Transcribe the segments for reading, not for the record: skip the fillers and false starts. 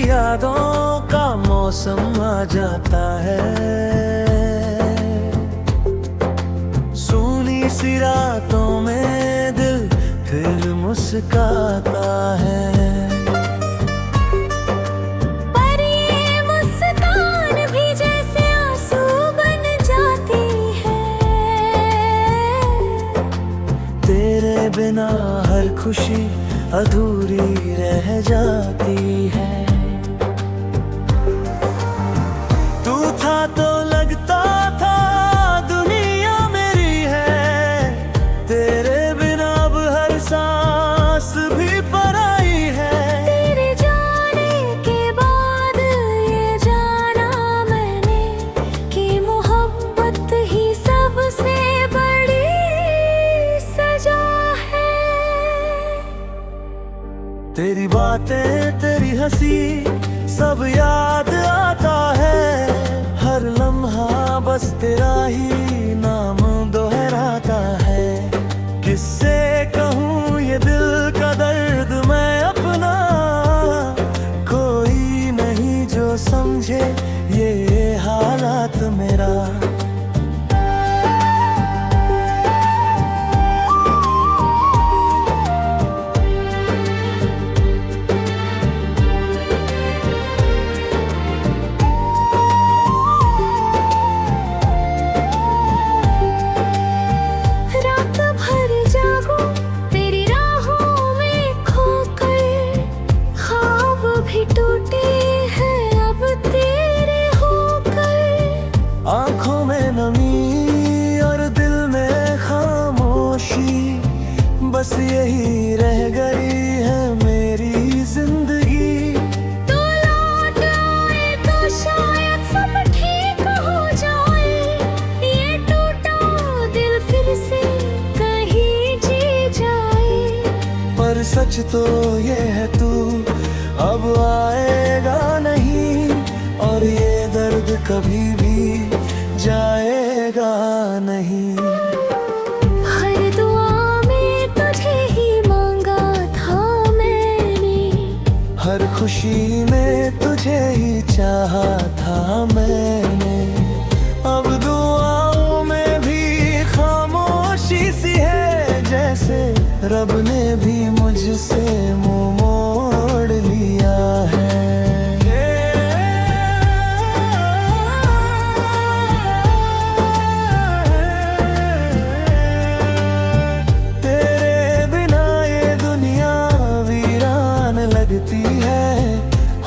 यादों का मौसम आ जाता है। सूनी सी रातों में दिल फिर मुस्काता है। पर ये मुस्कान भी जैसे आंसू बन जाती है। तेरे बिना हर खुशी अधूरी रह जाती है। तू था तो लगता था दुनिया मेरी है। तेरे बिना अब हर सांस भी पराई है। तेरे जाने के बाद ये जाना मैंने कि मोहब्बत ही सबसे बड़ी सजा है। तेरी बातें तेरी हंसी सब याद आता है। हर लम्हा बस तेरा ही नाम दोहराता है। किससे कहूँ ये दिल का दर्द मैं अपना, कोई नहीं जो समझे ये हालात मेरा। टूटे हैं अब तेरे होकर। आँखों में नमी और दिल में खामोशी, बस यही रह गई है मेरी जिंदगी। तू लौट आए तो शायद सब ठीक हो जाए। ये टूटा दिल फिर से कहीं जी जाए। पर सच तो ये है तू अब आएगा नहीं, और ये दर्द कभी भी जाएगा नहीं। हर दुआ में तुझे ही मांगा था मैंने। हर खुशी में तुझे ही चाहा था मैंने। अब दुआओं में भी खामोशी सी है, जैसे रब ने भी मुझसे मुंह मोड़ लिया है। तेरे बिना ये दुनिया वीरान लगती है।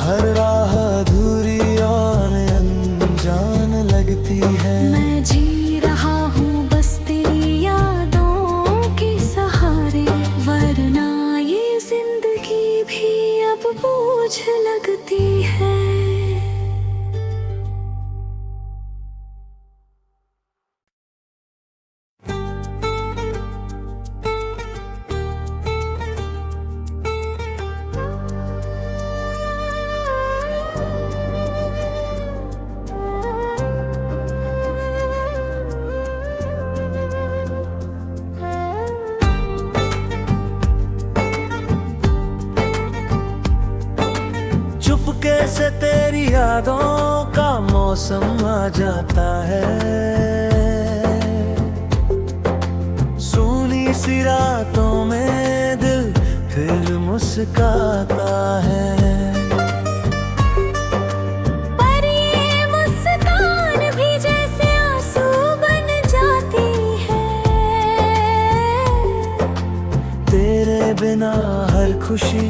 हर राह अधूरी और अनजान लगती है। मैं जी रहा हूँ बस तेरी यादों के सहारे, वरना ये जिंदगी भी अब बोझ लगती है। चुपके से तेरी यादों का मौसम आ जाता है। सूनी सी रातों में दिल फिर मुस्काता है। पर ये मुस्कान भी जैसे आंसू बन जाती है। तेरे बिना हर खुशी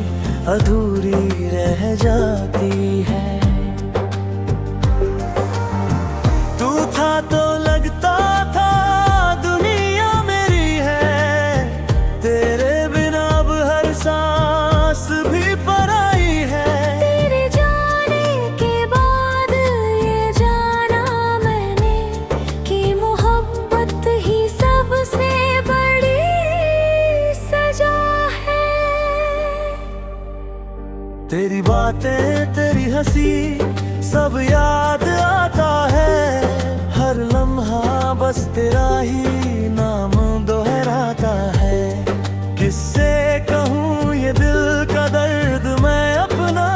अधूरी रह जाती है। तू था तो लगता था दुनिया मेरी है। तेरे बिना अब हर सांस भी पराई है। तेरे जाने के बाद ये जाना मैंने कि मोहब्बत ही सबसे बड़ी सजा है। तेरी बातें तेरी हंसी सब याद आता है। हर लम्हा बस तेरा ही नाम दोहराता है। किससे कहूँ ये दिल का दर्द मैं अपना,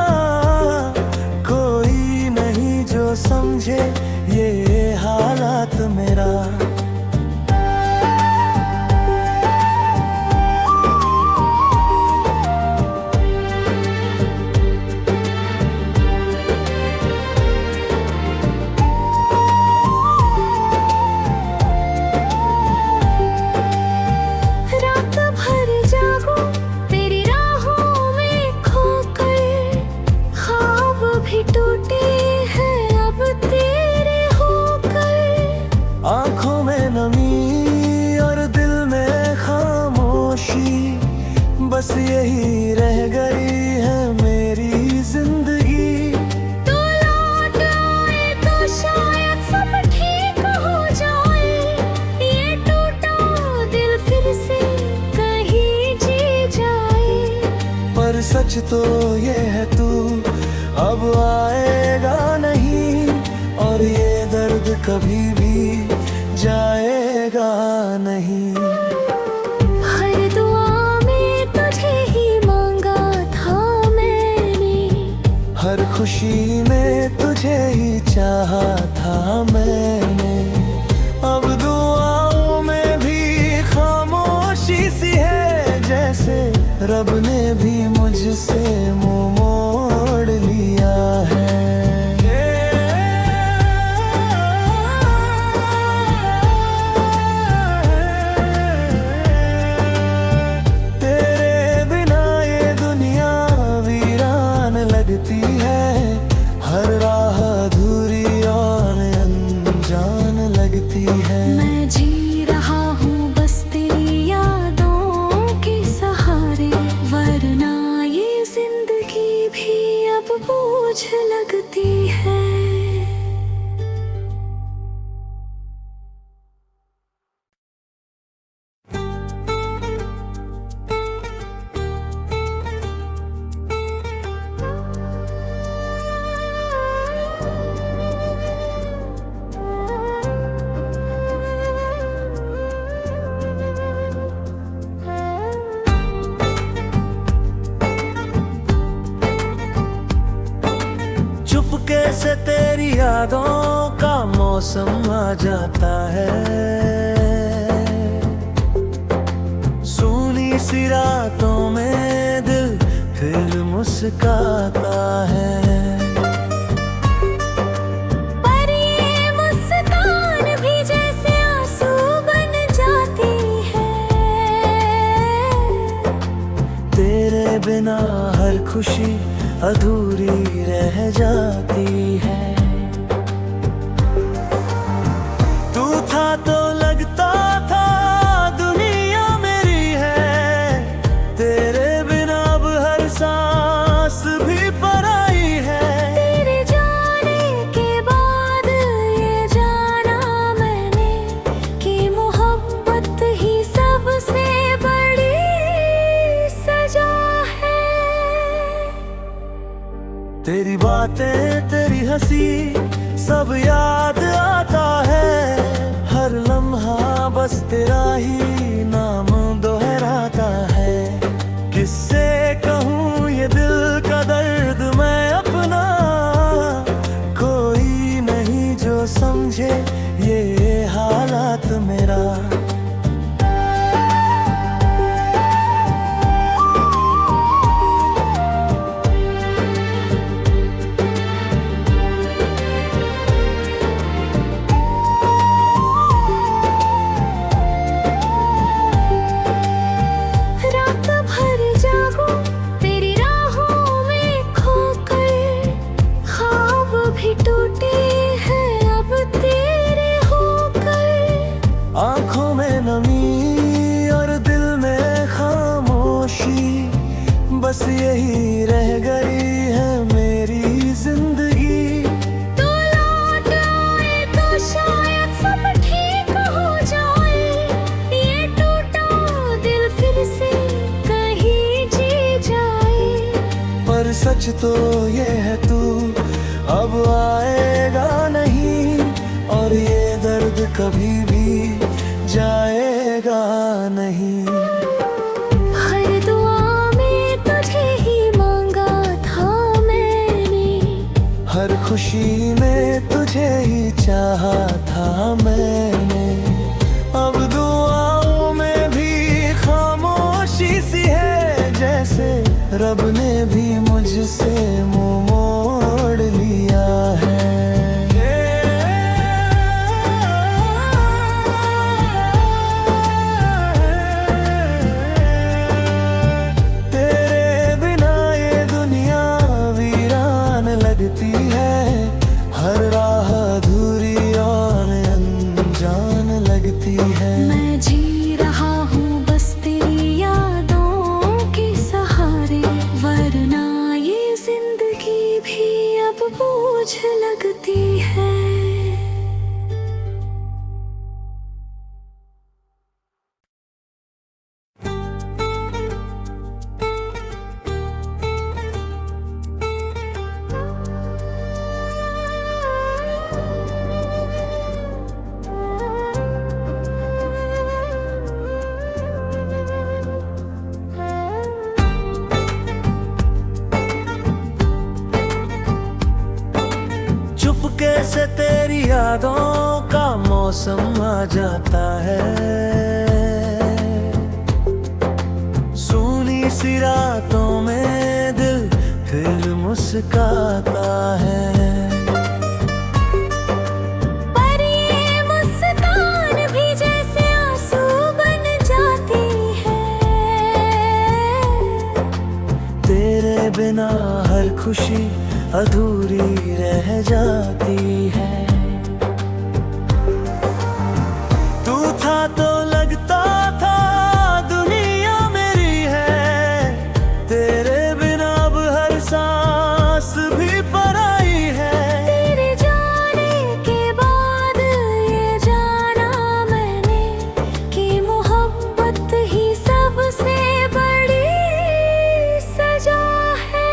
हालात मेरा। रात भर जागूं तेरी राहों में खोकर, ख्वाब भी टूटे हैं अब तेरे होकर। आंखों में नमी और दिल में खामोशी, बस यही रह गई है मेरी जिंदगी। तू लौट आए तो शायद सब ठीक हो जाए, ये टूटा दिल फिर से कहीं जी जाए। पर सच तो ये है तू अब आएगा नहीं, और ये दर्द कभी भी जाएगा नहीं। हर दुआ में तुझे ही मांगा था मैंने, हर खुशी में तुझे ही चाहा था मैंने। अब दुआओं में भी खामोशी सी है, जैसे रब ने भी मुझसे मुंह मोड़ लिया है। तेरे बिना ये दुनिया वीरान लगती है, हर राह अधूरी और अनजान लगती है। मैं जी रहा हूँ बस तेरी यादों के सहारे, वरना ये जिंदगी भी अब बोझ लगती है। चुपके से तेरी यादों का मौसम आ जाता है, सूनी सी रातों में दिल फिर मुस्काता है। पर ये मुस्कान भी जैसे आंसू बन जाती है, तेरे बिना हर खुशी अधूरी रह जाती है। तू था तो लगता था दुनिया मेरी है, तेरे बिना अब हर सांस भी पराई है। तेरे जाने के बाद ये जाना मैंने कि मोहब्बत ही सबसे बड़ी सजा है। तेरी बातें तेरी हंसी सब याद आता है, हर लम्हा बस तेरा ही नाम दोहराता है। किससे कहूँ ये दिल का दर्द मैं अपना, कोई नहीं जो समझे ये हालात मेरा। रात भर जागूं तेरी राहों में खोकर, ख्वाब भी टूटे हैं अब तेरे होकर। आंखों में नमी और दिल में खामोशी, बस यही रह गई है मेरी जिंदगी। तू लौट आए तो शायद सब ठीक हो जाए, ये टूटा दिल फिर से कहीं जी जाए। पर सच तो ये है तू अब आएगा नहीं, और ये दर्द कभी भी जाएगा नहीं। हर दुआ में तुझे ही मांगा था मैंने, हर खुशी में तुझे ही चाहा था मैं। अनजान लगती है। मैं जी रहा हूँ बस तेरी यादों के सहारे, वरना ये जिंदगी भी अब बोझ लगती है। चुपके से तेरी यादों का मौसम आ जाता है। सूनी सी रातों में दिल फिर मुस्काता है। पर ये मुस्कान भी जैसे आंसू बन जाती है। तेरे बिना हर खुशी अधूरी रह जाती है। तू था तो लगता था दुनिया मेरी है, तेरे बिना अब हर सांस भी पराई है। तेरे जाने के बाद ये जाना मैंने कि मोहब्बत ही सबसे बड़ी सजा है।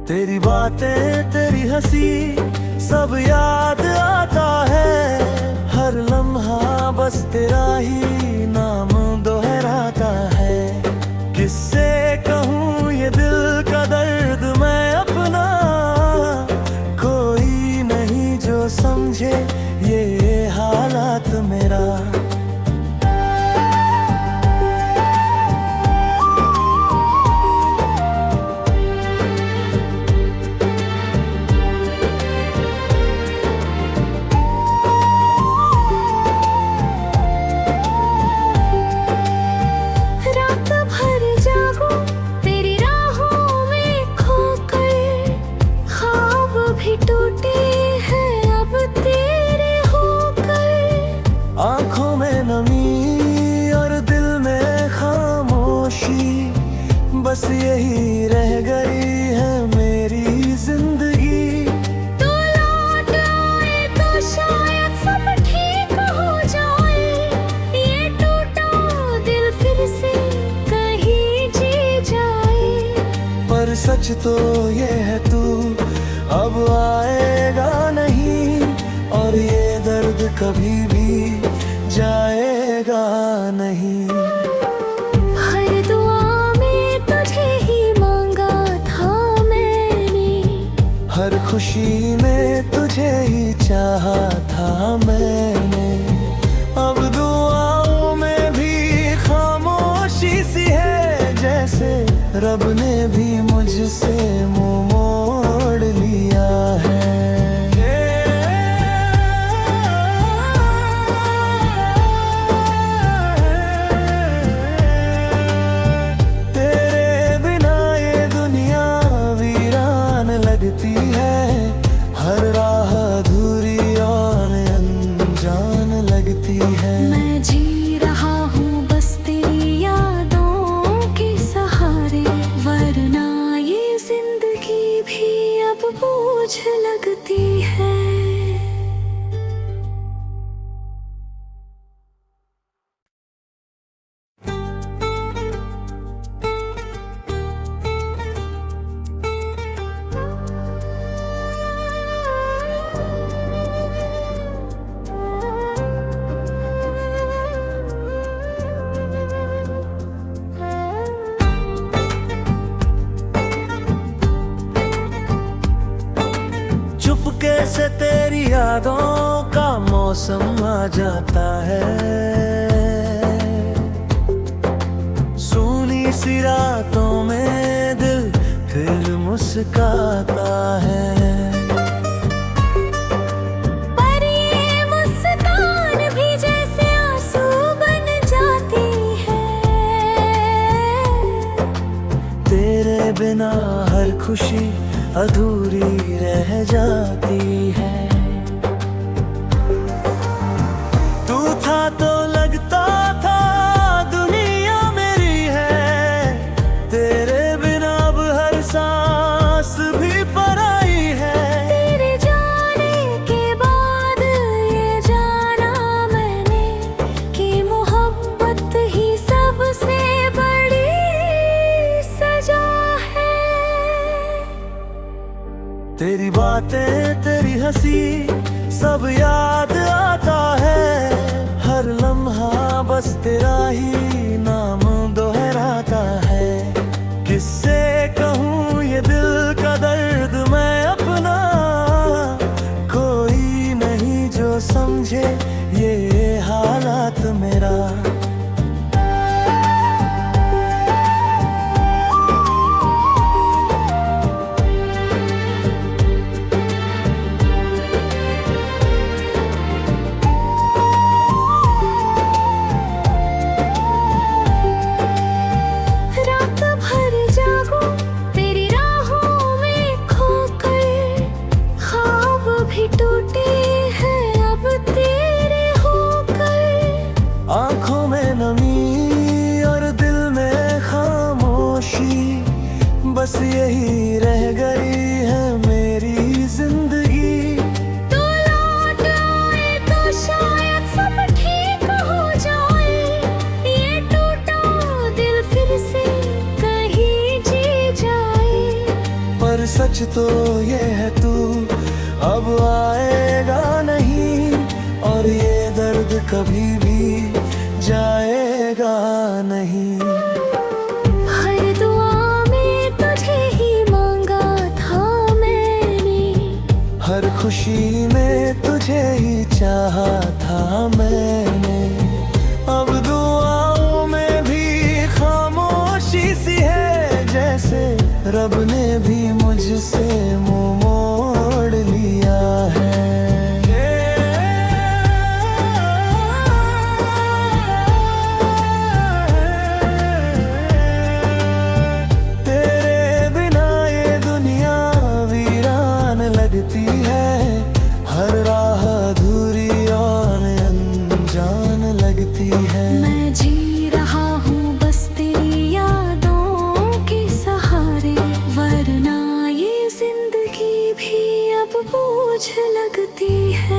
तेरी बातें तेरी हंसी सब याद आता है। हर लम्हा बस तेरा ही नाम दोहराता है। किससे कहूँ ये दिल का दर्द मैं अपना, कोई नहीं जो समझे ये हालात मेरा। आंखों में नमी और दिल में खामोशी, बस यही रह गई है मेरी जिंदगी। तू लौट आए तो शायद सब ठीक हो जाए। ये टूटा दिल फिर से कहीं जी जाए। पर सच तो ये है तू अब आएगा नहीं, और ये दर्द कभी भी जाएगा नहीं। हर दुआ में तुझे ही मांगा था मैंने, हर खुशी में तुझे ही चाहा था मैंने। अब दुआओं में भी खामोशी सी है, जैसे रब ने भी मुझसे मुंह मोड़ लिया है। लगती है हर राह अधूरी और अनजान लगती है। मैं जी रहा हूँ बस तेरी यादों के सहारे, वरना ये जिंदगी भी अब बोझ लगती है। चुपके से तेरी यादों का मौसम आ जाता है। सूनी सी रातों में दिल फिर मुस्काता है। पर ये मुस्कान भी जैसे आंसू बन जाती है। तेरे बिना हर खुशी अधूरी रह जाती है। हंसी सब याद आता है। हर लम्हा बस तेरा ही नाम दोहराता है। किससे कहूँ ये दिल का दर्द मैं अपना, कोई नहीं जो समझे ये हालात मेरा। आंखों में नमी और दिल में खामोशी, बस यही रह गई है मेरी जिंदगी। तू लौट आए तो शायद सब ठीक हो जाए। ये टूटा दिल फिर से कहीं जी जाए। पर सच तो ये है तू अब आएगा नहीं, और ये दर्द कभी भी जाएगा नहीं। हर दुआ में तुझे ही मांगा था मैंने, हर खुशी में तुझे ही चाहा था मैंने। अब दुआओं में भी खामोशी सी है, जैसे रब ने भी मुझसे मुंह मोड़ लिया है। लगती है हर राह अधूरी और अनजान लगती है। मैं जी रहा हूँ बस तेरी यादों के सहारे, वरना ये जिंदगी भी अब बोझ लगती है।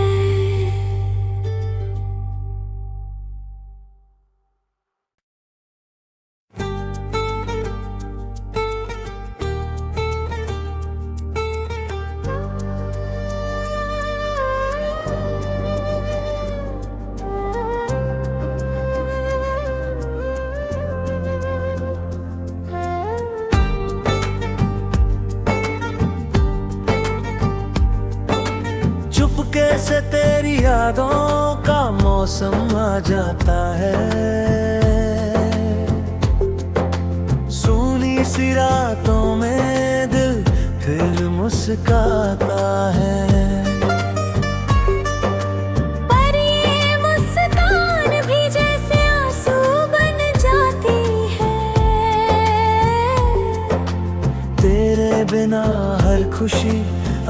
कैसे तेरी यादों का मौसम आ जाता है। सूनी सी रातों में दिल फिर मुस्काता है। पर ये मुस्कान भी जैसे आंसू बन जाती है। तेरे बिना हर खुशी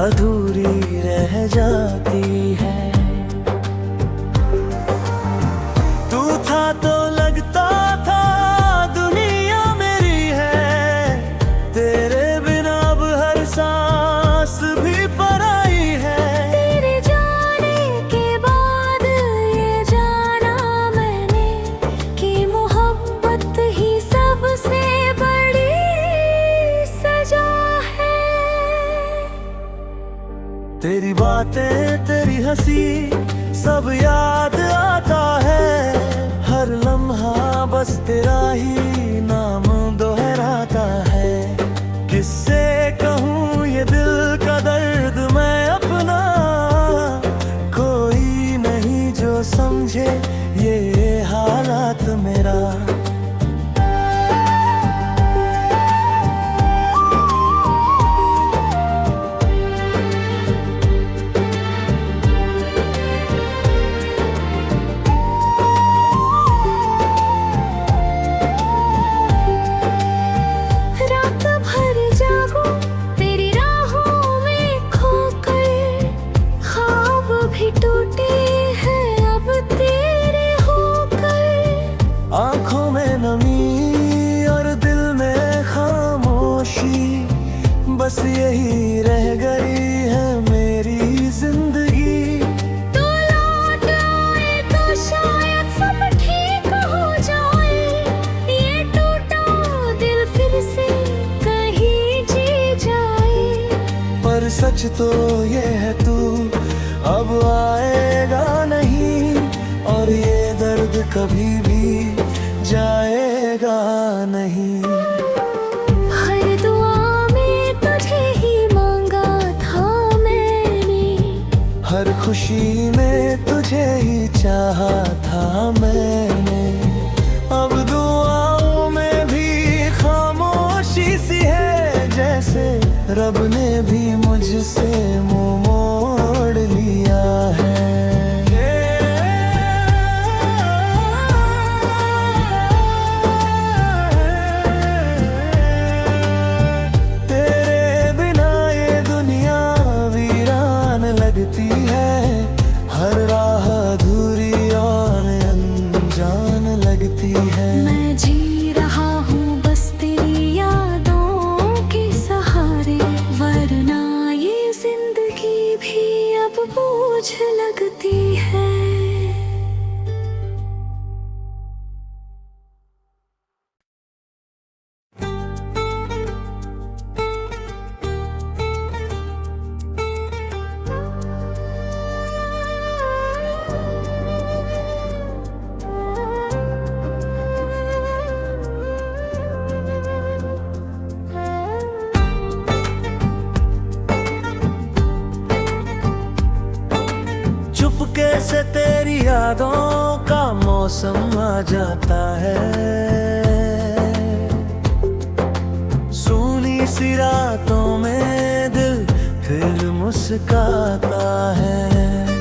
अधूरी रह जाती है। तू था तो लगता था दुनिया मेरी है, तेरे बिना अब हर सांस भी पराई है। तेरे जाने के बाद ये जाना मैंने कि मोहब्बत ही सबसे बड़ी सजा है। तेरी बातें तेरी हंसी सब याद आता है। हर लम्हा बस तेरा ही नाम दोहराता है। किससे कहूँ ये दिल का दर्द मैं अपना, कोई नहीं जो समझे ये हालात मेरा। आंखों में नमी और दिल में खामोशी, बस यही रह गई है मेरी जिंदगी। तू लौट आए तो शायद सब ठीक हो जाए। ये टूटा दिल फिर से कहीं जी जाए। पर सच तो ये है तू तुझे ही चाहा था मैंने। अब दुआओं में भी खामोशी सी है, जैसे रब ने भी मुझसे मुंह मोड़ लिया है। तेरे बिना ये दुनिया वीरान लगती है, हर राह अधूरी और अनजान लगती है। मैं जी रहा हूँ बस तेरी यादों के सहारे, वरना ये जिंदगी भी अब बोझ लगती है। चुपके से तेरी यादों का मौसम आ जाता है, सूनी सी रातों में दिल फिर मुस्काता है।